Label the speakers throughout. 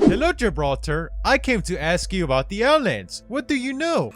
Speaker 1: Hello, Gibraltar. I came to ask you about the Outlands. What do you know?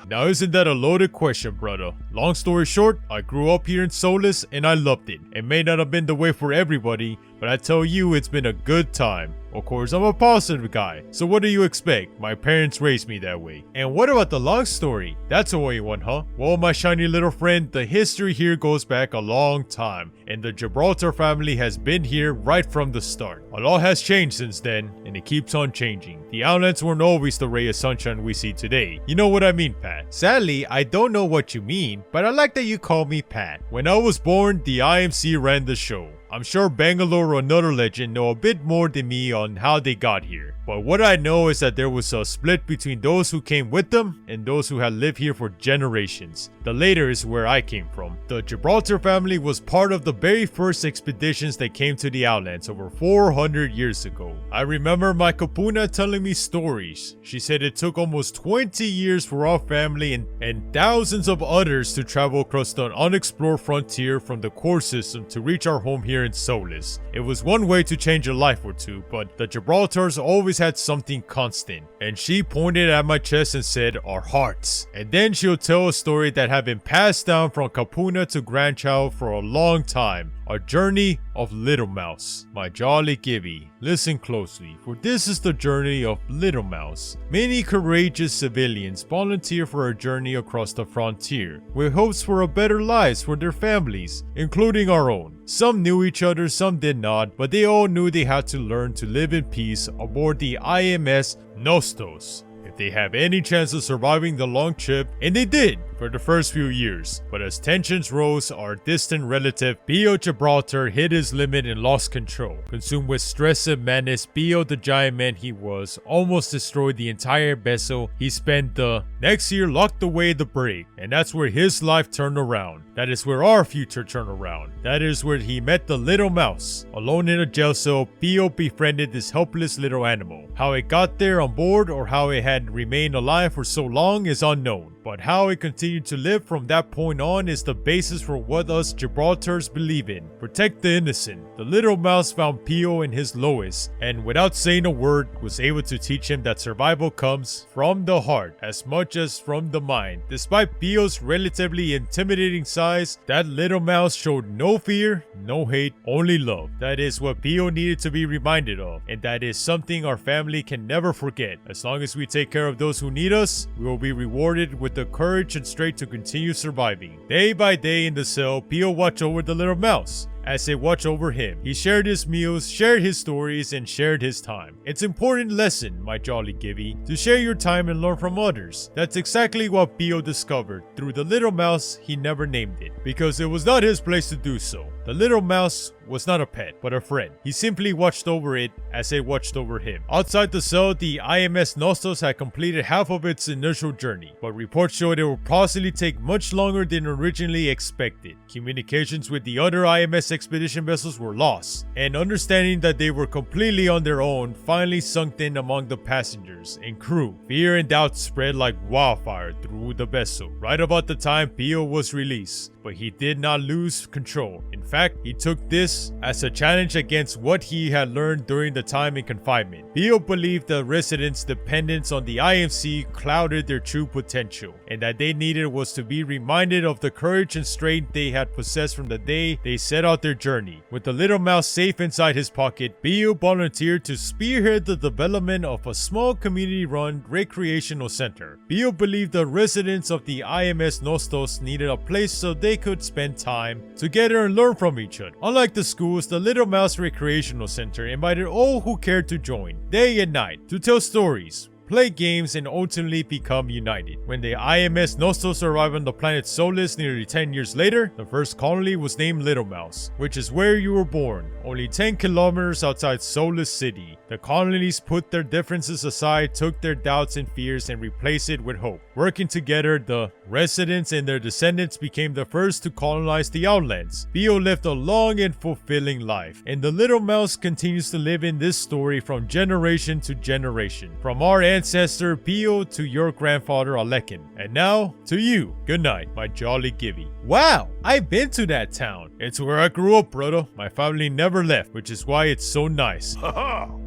Speaker 1: Now, isn't that a loaded question, brother? Long story short, I grew up here in Solus and I loved it. It may not have been the way for everybody, but I tell you, it's been a good time. Of course, I'm a positive guy, so what do you expect? My parents raised me that way. And what about the long story? That's only one, huh? Well, my shiny little friend, the history here goes back a long time, and the Gibraltar family has been here right from the start. A lot has changed since then, and it keeps on changing. The Outlands weren't always the ray of sunshine we see today. You know what I mean, Pat? Sadly, I don't know what you mean, but I like that you call me Pat. When I was born, the IMC ran the show. I'm sure Bangalore or another legend know a bit more than me on how they got here. But what I know is that there was a split between those who came with them and those who had lived here for generations. The later is where I came from. The Gibraltar family was part of the very first expeditions that came to the Outlands over 400 years ago. I remember my Kapuna telling me stories. She said it took almost 20 years for our family and thousands of others to travel across the unexplored frontier from the core system to reach our home here in Solus. It was one way to change a life or two, but the Gibraltars always had something constant. And she pointed at my chest and said, our hearts. And then she'll tell a story that had been passed down from Kapuna to grandchild for a long time. A journey of Little Mouse. My jolly Gibby, listen closely, for this is the journey of Little Mouse. Many courageous civilians volunteer for a journey across the frontier, with hopes for a better lives for their families, including our own. Some knew each other, some did not, but they all knew they had to learn to live in peace aboard the IMS Nostos if they have any chance of surviving the long trip, and they did for the first few years. But as tensions rose, our distant relative Pathfinder Gibraltar hit his limit and lost control. Consumed with stress and madness, Pathfinder, the giant man he was, almost destroyed the entire vessel. He spent the next year locked away the brig, and that's where his life turned around. That is where our future turned around. That is where he met the little mouse. Alone in a jail cell, Pathfinder befriended this helpless little animal. How it got there on board or how it had remained alive for so long is unknown. But how it continued to live from that point on is the basis for what us Gibraltars believe in. Protect the innocent. The little mouse found Pio in his lowest, and without saying a word, was able to teach him that survival comes from the heart as much as from the mind. Despite Pio's relatively intimidating size, that little mouse showed no fear, no hate, only love. That is what Pio needed to be reminded of, and that is something our family can never forget. As long as we take care of those who need us, we will be rewarded with the courage and strength to continue surviving. Day by day in the cell, Pio watched over the little mouse as they watched over him. He shared his meals, shared his stories, and shared his time. It's an important lesson, my jolly Gibby, to share your time and learn from others. That's exactly what Pio discovered. Through the little mouse, he never named it, because it was not his place to do so. The little mouse was not a pet, but a friend. He simply watched over it as it watched over him. Outside the cell, the IMS Nostos had completed half of its initial journey, but reports showed it would possibly take much longer than originally expected. Communications with the other IMS expedition vessels were lost, and understanding that they were completely on their own finally sunk in among the passengers and crew. Fear and doubt spread like wildfire through the vessel. Right about the time Pio was released, but he did not lose control. In fact, he took this as a challenge against what he had learned during the time in confinement. Pio believed the residents' dependence on the IMC clouded their true potential, and that they needed was to be reminded of the courage and strength they had possessed from the day they set out their journey. With the little mouse safe inside his pocket, Pio volunteered to spearhead the development of a small community-run recreational center. Pio believed the residents of the IMS Nostos needed a place so they could spend time together and learn from each other. Unlike the schools, the Little Mouse Recreational Center invited all who cared to join, day and night, to tell stories, play games, and ultimately become united. When the IMS Nostos arrived on the planet Solus nearly 10 years later, the first colony was named Little Mouse, which is where you were born, only 10 kilometers outside Solus City. The colonies put their differences aside, took their doubts and fears, and replaced it with hope. Working together, the residents and their descendants became the first to colonize the Outlands. Pio lived a long and fulfilling life, and the little mouse continues to live in this story from generation to generation. From our ancestor Pio to your grandfather Alekin. And now, to you. Good night, my jolly Gibby. Wow, I've been to that town. It's where I grew up, brother. My family never left, which is why it's so nice.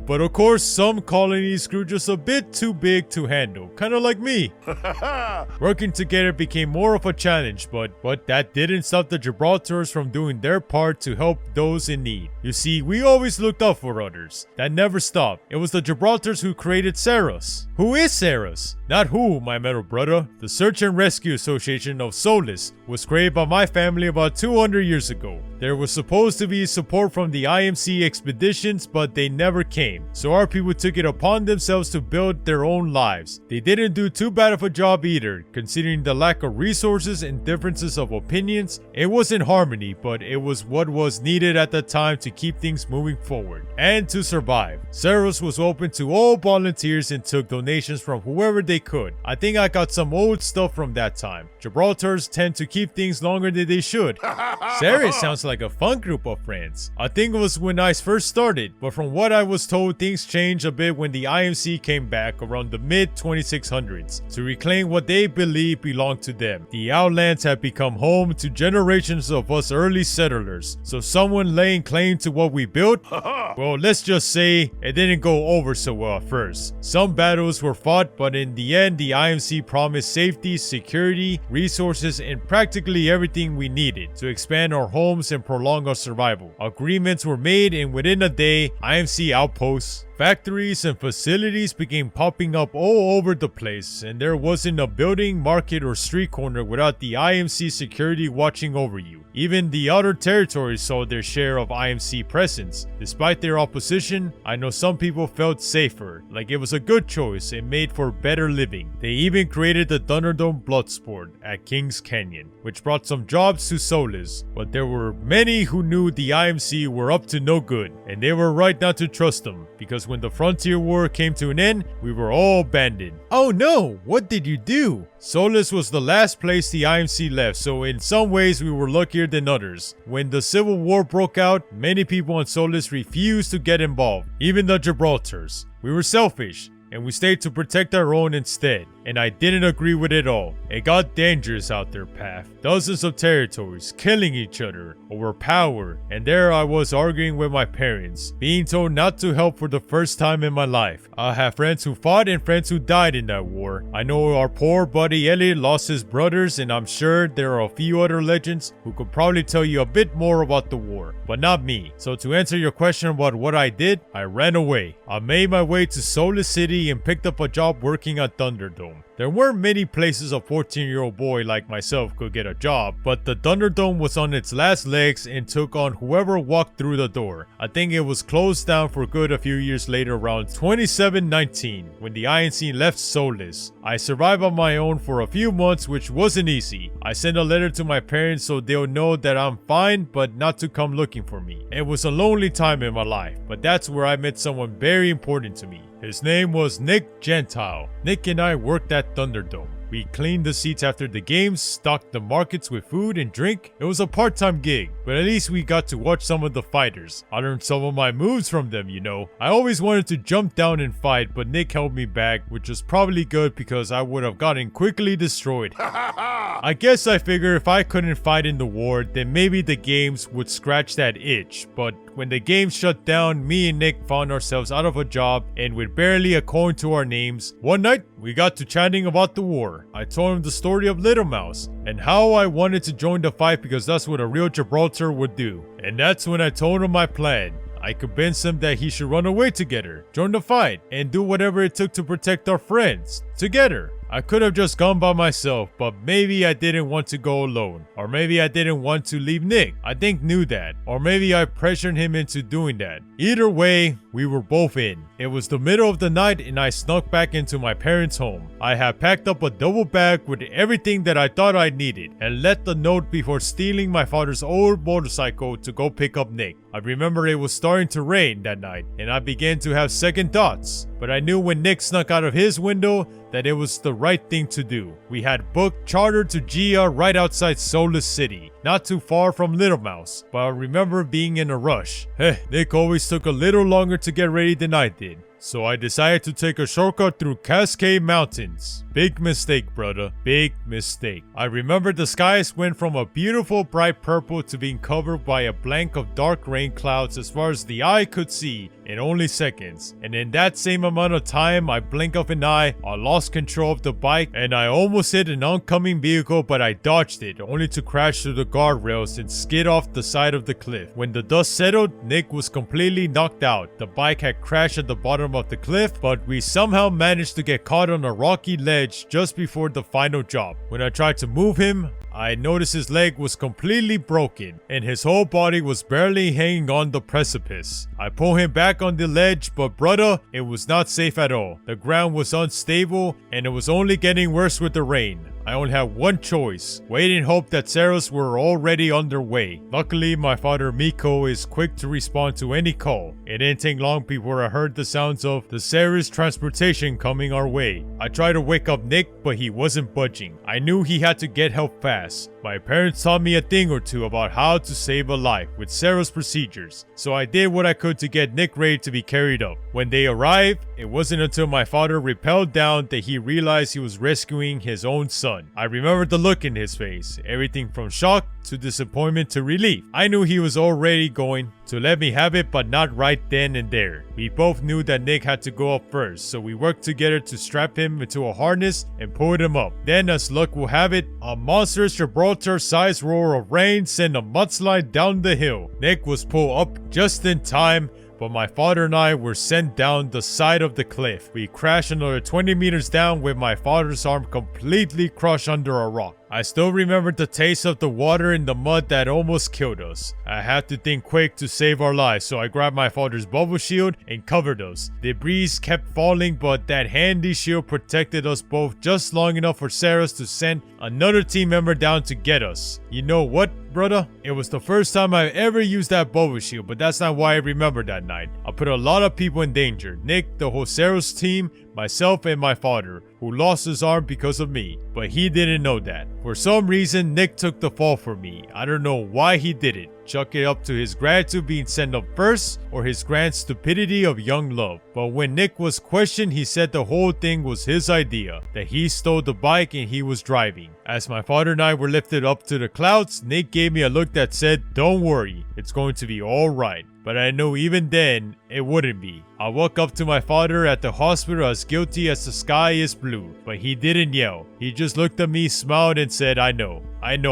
Speaker 1: But of course, some colonies grew just a bit too big to handle, kinda like me. Working together became more of a challenge, but that didn't stop the Gibraltars from doing their part to help those in need. You see, we always looked out for others. That never stopped. It was the Gibraltars who created Saros. Who is Saros? Not who, my metal brother. The Search and Rescue Association of Solus was created by my family about 200 years ago. There was supposed to be support from the IMC expeditions, but they never came. So our people took it upon themselves to build their own lives. They didn't do too bad of a job either, considering the lack of resources and differences of opinions. It wasn't harmony, but it was what was needed at the time to keep things moving forward and to survive. Saros was open to all volunteers and took donations from whoever they could. I think I got some old stuff from that time. Gibraltars tend to keep things longer than they should. Saros sounds like a fun group of friends. I think it was when I first started, but from what I was told, things changed a bit when the IMC came back around the mid-2600s to reclaim what they believed belonged to them. The Outlands had become home to generations of us early settlers, so someone laying claim to what we built? Well, let's just say it didn't go over so well at first. Some battles were fought, but in the end, the IMC promised safety, security, resources, and practically everything we needed to expand our homes and prolong our survival. Agreements were made, and within a day, IMC outposts, factories, and facilities began popping up all over the place, and there wasn't a building, market, or street corner without the IMC security watching over you. Even the outer territories saw their share of IMC presence. Despite their opposition, I know some people felt safer, like it was a good choice and made for better living. They even created the Thunderdome Bloodsport at Kings Canyon, which brought some jobs to Solus, but there were many who knew the IMC were up to no good, and they were right not to trust them, because when the Frontier War came to an end, we were all abandoned. Oh no, what did you do? Solus was the last place the IMC left, so in some ways we were luckier than others. When the Civil War broke out, many people on Solus refused to get involved, even the Gibraltars. We were selfish, and we stayed to protect our own instead, and I didn't agree with it all. It got dangerous out there, Path. Dozens of territories, killing each other over power, and there I was arguing with my parents, being told not to help for the first time in my life. I have friends who fought and friends who died in that war. I know our poor buddy Elliot lost his brothers, and I'm sure there are a few other legends who could probably tell you a bit more about the war, but not me. So to answer your question about what I did, I ran away. I made my way to Solus City and picked up a job working at Thunderdome. There weren't many places a 14-year-old boy like myself could get a job, but the Thunderdome was on its last legs and took on whoever walked through the door. I think it was closed down for good a few years later, around 2719, when the INC left Solus. I survived on my own for a few months, which wasn't easy. I sent a letter to my parents so they'll know that I'm fine, but not to come looking for me. It was a lonely time in my life, but that's where I met someone very important to me. His name was Nick Gentile. Nick and I worked at Thunderdome. We cleaned the seats after the games, stocked the markets with food and drink. It was a part-time gig, but at least we got to watch some of the fighters. I learned some of my moves from them, you know. I always wanted to jump down and fight, but Nick held me back, which was probably good because I would have gotten quickly destroyed. I guess I figured if I couldn't fight in the war, then maybe the games would scratch that itch, but when the game shut down, me and Nick found ourselves out of a job and with barely a coin to our names. One night, we got to chatting about the war. I told him the story of Little Mouse and how I wanted to join the fight because that's what a real Gibraltar would do. And that's when I told him my plan. I convinced him that he should run away together, join the fight, and do whatever it took to protect our friends, together. I could have just gone by myself, but maybe I didn't want to go alone. Or maybe I didn't want to leave Nick. I think knew that. Or maybe I pressured him into doing that. Either way, we were both in. It was the middle of the night and I snuck back into my parents' home. I had packed up a double bag with everything that I thought I needed and left the note before stealing my father's old motorcycle to go pick up Nick. I remember it was starting to rain that night and I began to have second thoughts. But I knew when Nick snuck out of his window that it was the right thing to do. We had booked charter to Gia right outside Solus City, not too far from Little Mouse, but I remember being in a rush. Nick always took a little longer to get ready than I did. so I decided to take a shortcut through Cascade Mountains. Big mistake, brother. Big mistake. I remember the skies went from a beautiful bright purple to being covered by a blank of dark rain clouds as far as the eye could see in only seconds. And in that same amount of time, I blink of an eye, I lost control of the bike and I almost hit an oncoming vehicle, but I dodged it, only to crash through the guardrails and skid off the side of the cliff. When the dust settled, Nick was completely knocked out. The bike had crashed at the bottom of the cliff, but we somehow managed to get caught on a rocky ledge just before the final drop. When I tried to move him, I noticed his leg was completely broken and his whole body was barely hanging on the precipice. I pulled him back on the ledge, but brother, it was not safe at all. The ground was unstable and it was only getting worse with the rain. I only had one choice, wait and hope that Sarahs were already underway. Luckily, my father Miko is quick to respond to any call. It didn't take long before I heard the sounds of the Sarahs transportation coming our way. I tried to wake up Nick, but he wasn't budging. I knew he had to get help fast. My parents taught me a thing or two about how to save a life with Sarah's procedures, so I did what I could to get Nick ready to be carried up. When they arrived, it wasn't until my father rappelled down that he realized he was rescuing his own son. I remembered the look in his face, everything from shock to disappointment to relief. I knew he was already going to let me have it, but not right then and there. We both knew that Nick had to go up first, so we worked together to strap him into a harness and pull him up. Then, as luck will have it, a monstrous Gibraltar-sized roar of rain sent a mudslide down the hill. Nick was pulled up just in time, but my father and I were sent down the side of the cliff. We crashed another 20 meters down with my father's arm completely crushed under a rock. I still remember the taste of the water in the mud that almost killed us. I had to think quick to save our lives, so I grabbed my father's bubble shield and covered us. The breeze kept falling, but that handy shield protected us both just long enough for Sarah to send another team member down to get us. You know what, brother? It was the first time I ever used that bubble shield, but that's not why I remember that night. I put a lot of people in danger. Nick, the whole Sarah's team, myself, and my father, who lost his arm because of me, but he didn't know that. For some reason, Nick took the fall for me. I don't know why he did it. Chuck it up to his gratitude being sent up first or his grand stupidity of young love. But when Nick was questioned, he said the whole thing was his idea, that he stole the bike and he was driving. As my father and I were lifted up to the clouds, Nick gave me a look that said, "Don't worry, it's going to be alright." But I know even then, it wouldn't be. I woke up to my father at the hospital as guilty as the sky is blue, but he didn't yell. He just looked at me, smiled, and said, I know,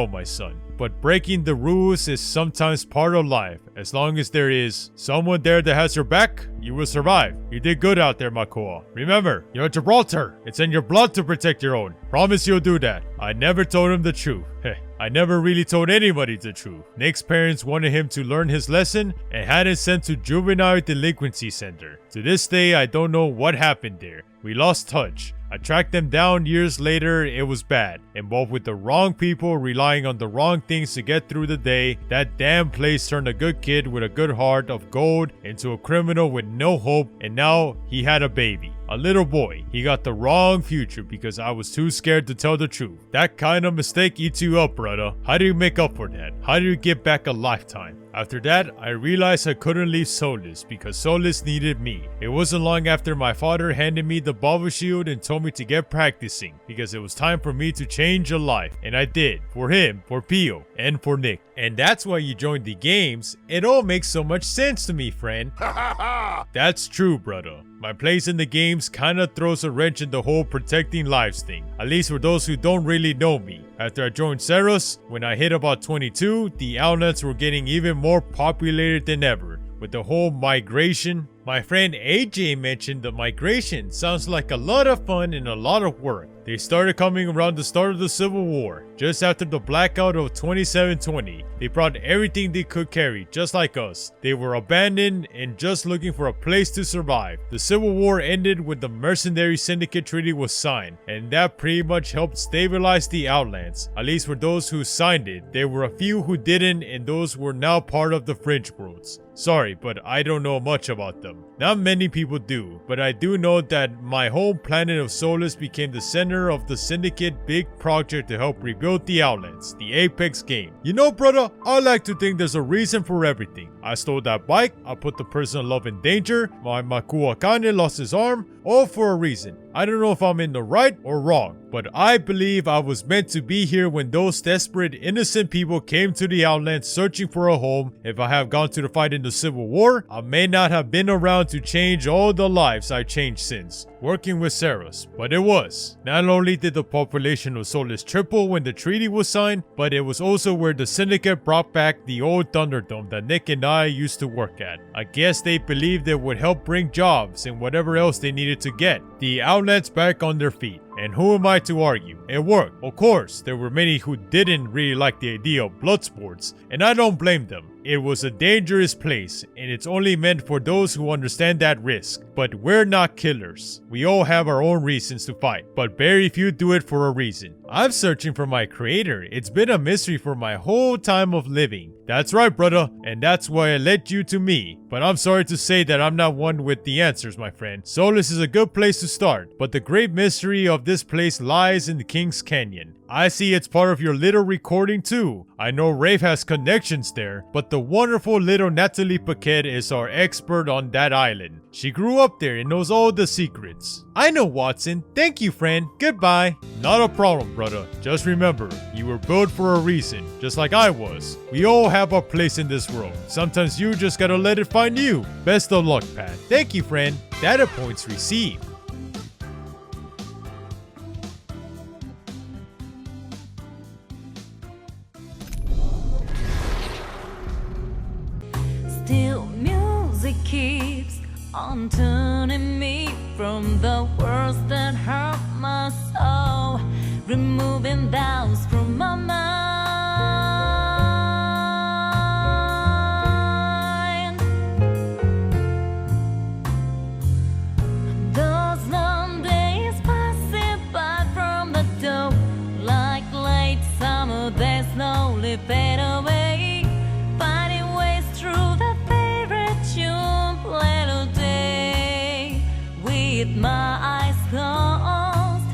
Speaker 1: my son. But breaking the rules is sometimes part of life. As long as there is someone there that has your back, you will survive. You did good out there, Makoa. Remember, you're Gibraltar. It's in your blood to protect your own. Promise you'll do that. I never told him the truth. I never really told anybody the truth. Nick's parents wanted him to learn his lesson and had him sent to Juvenile Delinquency Center. To this day, I don't know what happened there. We lost touch. I tracked them down years later. It was bad. Involved with the wrong people, relying on the wrong things to get through the day. That damn place turned a good kid with a good heart of gold into a criminal with no hope, and now he had a baby. A little boy. He got the wrong future because I was too scared to tell the truth. That kind of mistake eats you up, brother. How do you make up for that? How do you get back a lifetime? After that, I realized I couldn't leave Solis because Solis needed me. It wasn't long after my father handed me the bubble shield and told me to get practicing because it was time for me to change a life. And I did. For him, for Pio, and for Nick. And that's why you joined the games. It all makes so much sense to me, friend. That's true, brother. My place in the games kinda throws a wrench in the whole protecting lives thing. At least for those who don't really know me. After I joined Ceros, when I hit about 22, the Outlands were getting even more populated than ever. With the whole migration. My friend AJ mentioned the migration. Sounds like a lot of fun and a lot of work. They started coming around the start of the Civil War, just after the blackout of 2720. They brought everything they could carry, just like us. They were abandoned and just looking for a place to survive. The Civil War ended when the Mercenary Syndicate Treaty was signed, and that pretty much helped stabilize the Outlands, at least for those who signed it. There were a few who didn't, and those were now part of the Fringe Worlds. Sorry, but I don't know much about them. Not many people do, but I do know that my home planet of Solus became the center of the Syndicate big project to help rebuild the Outlands, the Apex game. You know, brother, I like to think there's a reason for everything. I stole that bike, I put the person I love in danger, my Makoa lost his arm, all for a reason. I don't know if I'm in the right or wrong, but I believe I was meant to be here when those desperate, innocent people came to the Outlands searching for a home. If I have gone to the fight in the Civil War, I may not have been around to change all the lives I changed since working with Saros, but it was. Not only did the population of Solus triple when the treaty was signed, but it was also where the Syndicate brought back the old Thunderdome that Nick and I used to work at. I guess they believed it would help bring jobs and whatever else they needed to get the Outlands back on their feet. And who am I to argue? It worked. Of course, there were many who didn't really like the idea of blood sports, and I don't blame them. It was a dangerous place, and it's only meant for those who understand that risk. But we're not killers. We all have our own reasons to fight, but very few do it for a reason. I'm searching for my creator. It's been a mystery for my whole time of living. That's right, brother, and that's why I led you to me. But I'm sorry to say that I'm not one with the answers, my friend. Solus is a good place to start, but the great mystery of this place lies in the King's Canyon. I see it's part of your little recording too. I know Rafe has connections there, but the wonderful little Natalie Paquette is our expert on that island. She grew up there and knows all the secrets. I know, Watson. Thank you, friend. Goodbye. Not a problem, brother. Just remember, you were built for a reason, just like I was. We all have our place in this world. Sometimes you just gotta let it find you. Best of luck, Pat. Thank you, friend. Data points received.
Speaker 2: Still music keeps on turning me from the words that hurt my soul, removing doubts from my mind. Those long days passing by from the door, like late summer days slowly fade away, finding ways through the favorite tune played all day with my